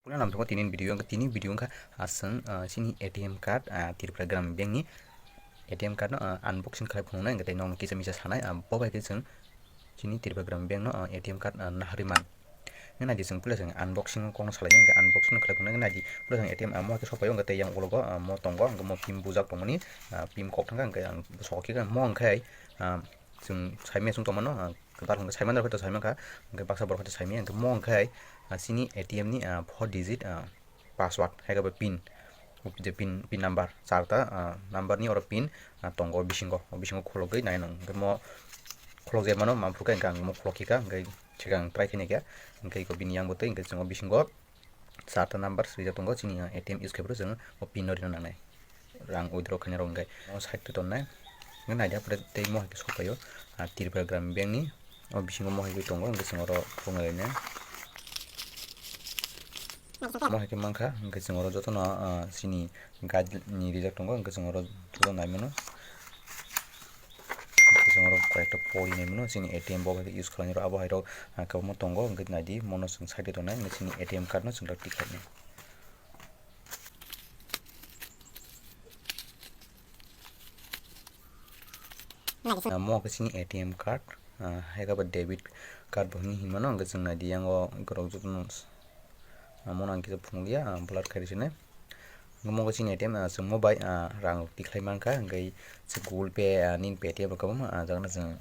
Pulang nam thongko tini video ka aseng sini ATM card Tripura gramin bank ni ATM card no unboxing khalai phungnai ngai tei nong kisa misa sanai bo bai ke जों sini Tripura gramin bank no ATM card nahriman ngana di जों pula जों unboxing kong salai ngai unboxing khalai phungnai ngana di pula जों ATM mo ke sopayo ngai tei yang ulogo mo tongo ngai mo pin bujak tongmani pin kok thanga ngai ang soki ka mo angkai जों saime sung tongmano kebar ngai saime dar saime ka ngai baksa bor saime ngai mo angkai sini ATM ni 4 digit password hai ga pin je pin number charta number ni or pin tongo bisingo khologai nai nong mo kholok je mano mampu ka gang mo kholokika ngai chigang try khine ga ngai ko bini yang botoi ngai jongo bisingo charta number sija tongo chini ATM use khebro jeng o pin nori nangnai rang withdraw khane rong ngai mo site to tonai ngai naida pore tei mo ke sopayo Tripura gramin bank ni o bisingo mo hai tongo ngai jengoro khongai ne mo hai ke mangkha ngai jengoro jotono sini guide ni rijak tongo ngai jengoro joto naimano jengoro kayakta pori naimano sini ATM bo hai use khalani ro abo hai ro kabmo tongo ngai nadi mono sing side to nai sini ATM card no sing tik khaine mo ke sini ATM card hai ga debit card bo ni himano ngai jeng nadi yango gorok jotono mo nang kisa phunglia blood khairi sine mo sini ATM sung mo bai rang tiklai manka ngai se Google Pay nin Paytm ro kabam jagna jeng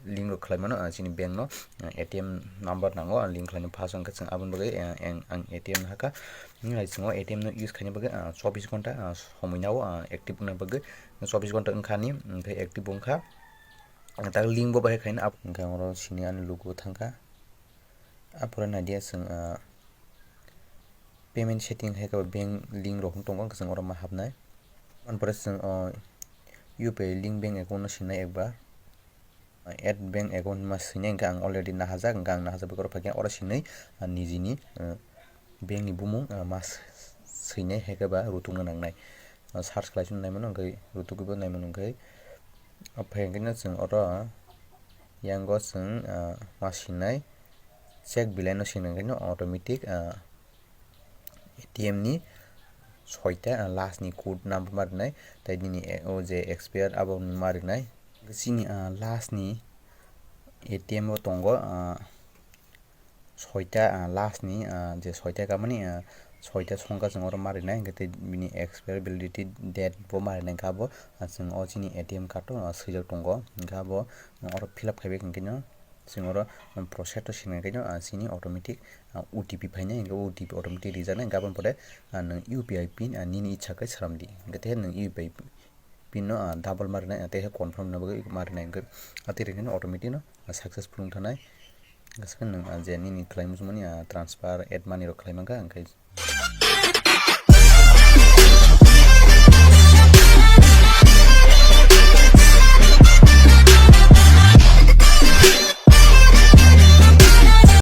link ro khlai mano sini bank no ATM number nango link khlai no phasong ka jeng abon bagai ang ATM haka ngai singo ATM no use khaini bagai 24 घन्टा সময় নাও active na bagai 24 घन्टा ओंखानि ओमफ्राय active ओंखा ta link bo bai khaini ap ngaro sini an logo thangka apura nadia sung payment setting hai ka bank link ro tongo jeng oro ma habnai anpore sung UPI link bank account no sinai ekbar add bank account ma sinai ang already nahajak ang nahajak bekor phagya ora sinai nijini bank ni bumung mas sinai hai ka ba rutung nangnai search khlai sun naimano ngai rutuk bo naimano ngai aphai ngai na jeng oro yango jeng ma sinai check bilai no sinai ngai no automatic ATM ni soita last ni code number marnai tai nini o je expire abo marnai sini last ni ATM o tongo soita last ni je soita kamani soita songka jeng oro marnai ngai bini expire validity date bo marnai gabo jeng o sini ATM card to swijak tongo gabo oro fill up khaibe ngai no jeng oro process to sinai ngai no sini automatic OTP phainai ngai OTP automatic rijanai gabon pore nang UPI pin nini ichha kai saramdi ngai te nang UPI pin no double marnai te confirm na bagai marnai ngai atire ngai automatic no successful ungthanai gaskan nang je nini khlaimujmani transfer add money ro khlaimanga ngai